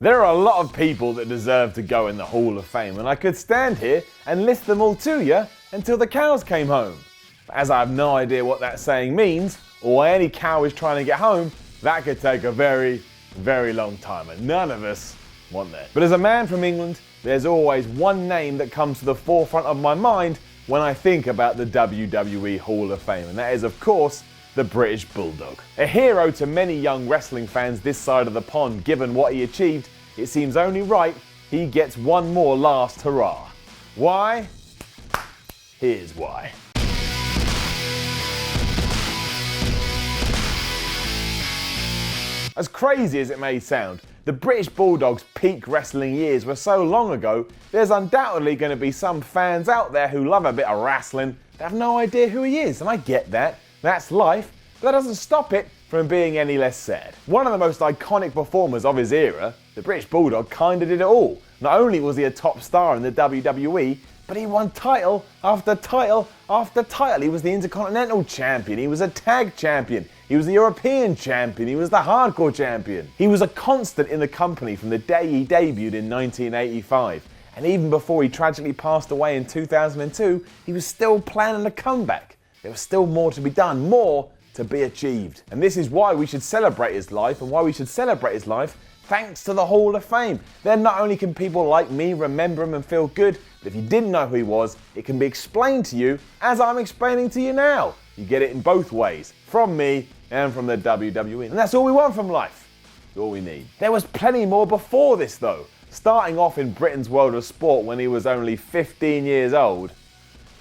There are a lot of people that deserve to go in the Hall of Fame, and I could stand here and list them all to you until the cows came home. But as I have no idea what that saying means, or why any cow is trying to get home, that could take a very, very long time, and none of us want that. But as a man from England, there's always one name that comes to the forefront of my mind when I think about the WWE Hall of Fame, and that is, of course, the British Bulldog. A hero to many young wrestling fans this side of the pond, given what he achieved, it seems only right he gets one more last hurrah. Why? Here's why. As crazy as it may sound, the British Bulldog's peak wrestling years were so long ago, there's undoubtedly going to be some fans out there who love a bit of wrestling that have no idea who he is, and I get that. That's life, but that doesn't stop it from being any less sad. One of the most iconic performers of his era, the British Bulldog kinda did it all. Not only was he a top star in the WWE, but he won title after title after title. He was the Intercontinental Champion, he was a Tag Champion, he was the European Champion, he was the Hardcore Champion. He was a constant in the company from the day he debuted in 1985. And even before he tragically passed away in 2002, he was still planning a comeback. There was still more to be done, more to be achieved. And this is why we should celebrate his life, and why we should celebrate his life thanks to the Hall of Fame. Then not only can people like me remember him and feel good, but if you didn't know who he was, it can be explained to you as I'm explaining to you now. You get it in both ways, from me and from the WWE. And that's all we want from life. It's all we need. There was plenty more before this though. Starting off in Britain's world of sport when he was only 15 years old,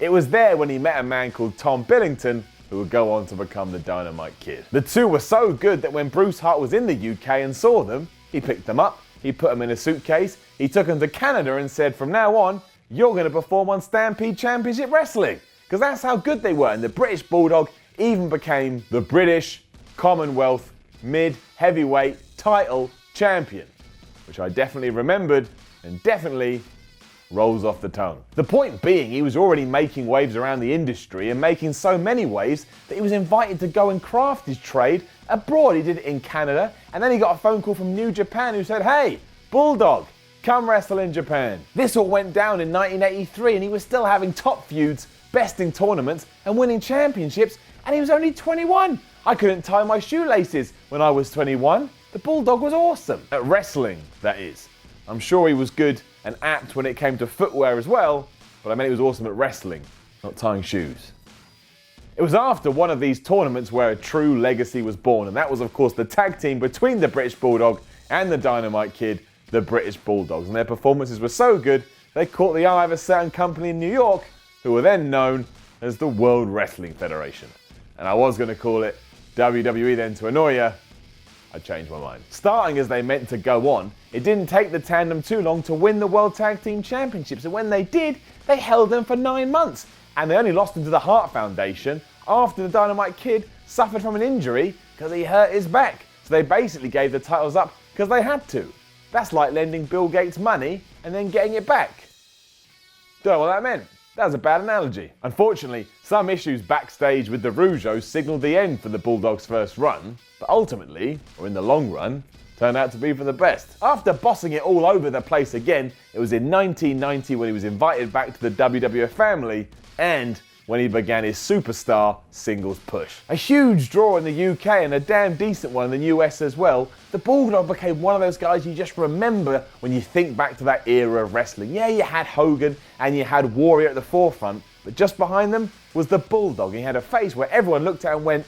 it was there when he met a man called Tom Billington, who would go on to become the Dynamite Kid. The two were so good that when Bruce Hart was in the UK and saw them, he picked them up, he put them in a suitcase, he took them to Canada and said, from now on, you're going to perform on Stampede Championship Wrestling. Because that's how good they were, and the British Bulldog even became the British Commonwealth Mid-Heavyweight Title Champion, which I definitely remembered and definitely rolls off the tongue. The point being, he was already making waves around the industry and making so many waves that he was invited to go and craft his trade abroad. He did it in Canada, and then he got a phone call from New Japan who said, hey, Bulldog, come wrestle in Japan. This all went down in 1983 and he was still having top feuds, besting tournaments and winning championships, and he was only 21. I couldn't tie my shoelaces when I was 21. The Bulldog was awesome. At wrestling, that is. I'm sure he was good and apt when it came to footwear as well, but I meant he was awesome at wrestling, not tying shoes. It was after one of these tournaments where a true legacy was born, and that was of course the tag team between the British Bulldog and the Dynamite Kid, the British Bulldogs, and their performances were so good they caught the eye of a certain company in New York who were then known as the World Wrestling Federation. And I was going to call it WWE then to annoy you. I changed my mind. Starting as they meant to go on, it didn't take the tandem too long to win the World Tag Team Championships, and when they did, they held them for 9 months, and they only lost them to the Hart Foundation after the Dynamite Kid suffered from an injury because he hurt his back. So they basically gave the titles up because they had to. That's like lending Bill Gates money and then getting it back. Don't know what that meant. That was a bad analogy. Unfortunately, some issues backstage with the Rougeaus signalled the end for the Bulldogs' first run, but ultimately, or in the long run, turned out to be for the best. After bossing it all over the place again, it was in 1990 when he was invited back to the WWF family, and when he began his superstar singles push. A huge draw in the UK and a damn decent one in the US as well, the Bulldog became one of those guys you just remember when you think back to that era of wrestling. Yeah, you had Hogan and you had Warrior at the forefront, but just behind them was the Bulldog. He had a face where everyone looked at him and went,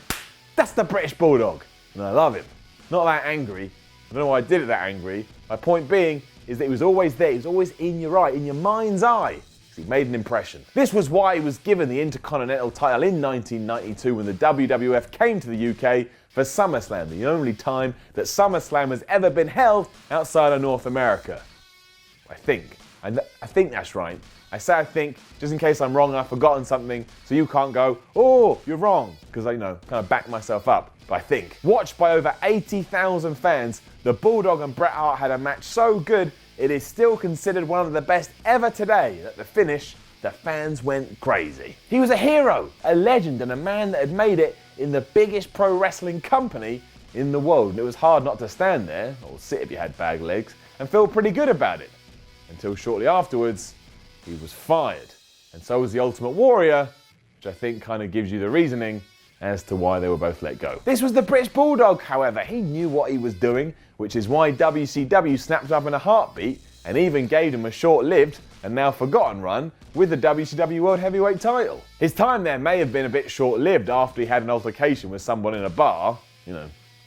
that's the British Bulldog. And I love him. Not that angry. I don't know why I did it that angry. My point being is that he was always there. He was always in your eye, in your mind's eye. He made an impression. This was why he was given the Intercontinental title in 1992 when the WWF came to the UK for SummerSlam, the only time that SummerSlam has ever been held outside of North America. I think. I think that's right. I say I think, just in case I'm wrong and I've forgotten something, so you can't go, oh, you're wrong, because I, kind of back myself up. But I think. Watched by over 80,000 fans, the Bulldog and Bret Hart had a match so good, it is still considered one of the best ever today. At the finish, the fans went crazy. He was a hero, a legend, and a man that had made it in the biggest pro wrestling company in the world, and it was hard not to stand there, or sit if you had bag legs, and feel pretty good about it. Until shortly afterwards, he was fired. And so was the Ultimate Warrior, which I think kind of gives you the reasoning as to why they were both let go. This was the British Bulldog, however. He knew what he was doing, which is why WCW snapped him up in a heartbeat and even gave him a short-lived and now forgotten run with the WCW World Heavyweight title. His time there may have been a bit short-lived after he had an altercation with someone in a bar,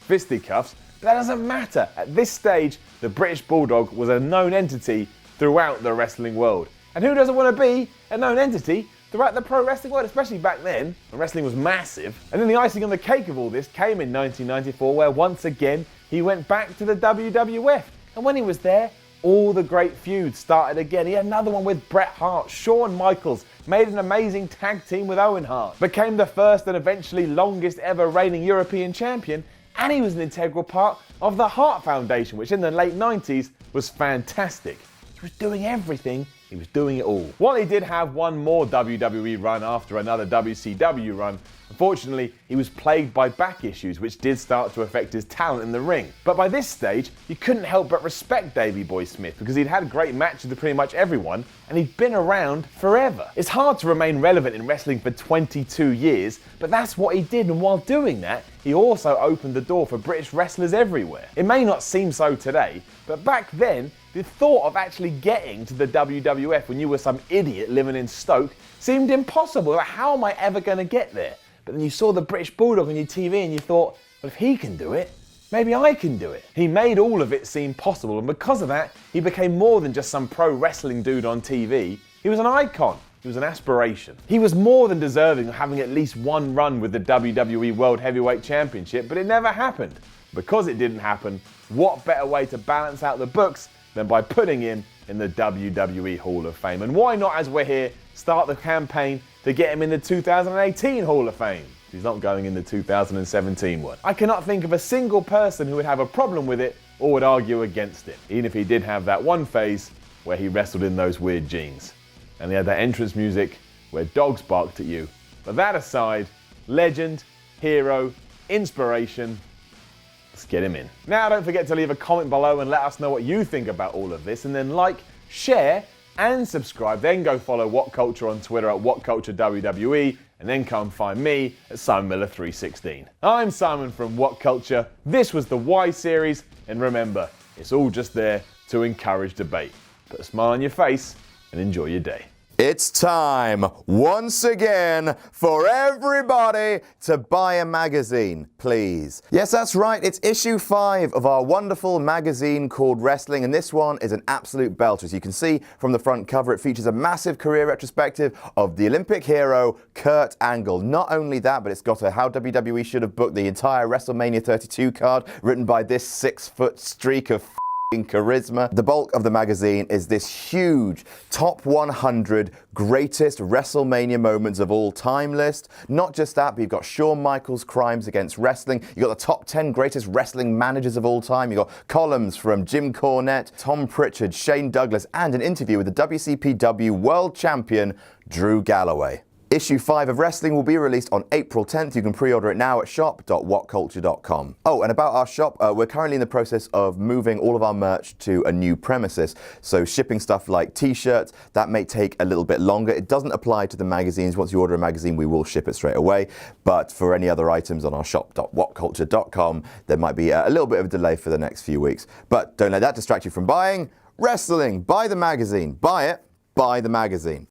fisticuffs, but that doesn't matter. At this stage, the British Bulldog was a known entity throughout the wrestling world. And who doesn't want to be a known entity throughout the pro wrestling world, especially back then, when wrestling was massive? And then the icing on the cake of all this came in 1994, where once again, he went back to the WWF. And when he was there, all the great feuds started again. He had another one with Bret Hart, Shawn Michaels, made an amazing tag team with Owen Hart, became the first and eventually longest ever reigning European champion, and he was an integral part of the Hart Foundation, which in the late 90s was fantastic. He was doing everything. He was doing it all. While he did have one more WWE run after another WCW run, unfortunately, he was plagued by back issues, which did start to affect his talent in the ring. But by this stage, you couldn't help but respect Davey Boy Smith because he'd had great matches with pretty much everyone, and he'd been around forever. It's hard to remain relevant in wrestling for 22 years, but that's what he did, and while doing that, he also opened the door for British wrestlers everywhere. It may not seem so today, but back then, the thought of actually getting to the WWF when you were some idiot living in Stoke seemed impossible. Like, how am I ever going to get there? But then you saw the British Bulldog on your TV and you thought, well, if he can do it, maybe I can do it. He made all of it seem possible, and because of that, he became more than just some pro wrestling dude on TV. He was an icon. He was an aspiration. He was more than deserving of having at least one run with the WWE World Heavyweight Championship, but it never happened. Because it didn't happen, what better way to balance out the books than by putting him in the WWE Hall of Fame? And why not, as we're here, start the campaign to get him in the 2018 Hall of Fame? He's not going in the 2017 one. I cannot think of a single person who would have a problem with it or would argue against it, even if he did have that one phase where he wrestled in those weird jeans. And he had that entrance music where dogs barked at you. But that aside, legend, hero, inspiration, let's get him in. Now, don't forget to leave a comment below and let us know what you think about all of this, and then like, share, and subscribe. Then go follow WhatCulture on Twitter at WhatCultureWWE, and then come find me at SimonMiller316. I'm Simon from WhatCulture. This was the Why series, and remember, it's all just there to encourage debate. Put a smile on your face and enjoy your day. It's time, once again, for everybody to buy a magazine, please. Yes, that's right, it's issue 5 of our wonderful magazine called Wrestling, and this one is an absolute belter. As you can see from the front cover, it features a massive career retrospective of the Olympic hero, Kurt Angle. Not only that, but it's got a How WWE Should Have Booked the Entire WrestleMania 32 card, written by this 6-foot streak of charisma. The bulk of the magazine is this huge top 100 greatest WrestleMania moments of all time list. Not just that, but you've got Shawn Michaels' crimes against wrestling. You've got the top 10 greatest wrestling managers of all time. You've got columns from Jim Cornette, Tom Pritchard, Shane Douglas, and an interview with the WCPW World Champion, Drew Galloway. Issue 5 of Wrestling will be released on April 10th. You can pre-order it now at shop.whatculture.com. Oh, and about our shop, we're currently in the process of moving all of our merch to a new premises. So shipping stuff like t-shirts, that may take a little bit longer. It doesn't apply to the magazines. Once you order a magazine, we will ship it straight away. But for any other items on our shop.whatculture.com, there might be a little bit of a delay for the next few weeks. But don't let that distract you from buying Wrestling. Buy the magazine. Buy it. Buy the magazine.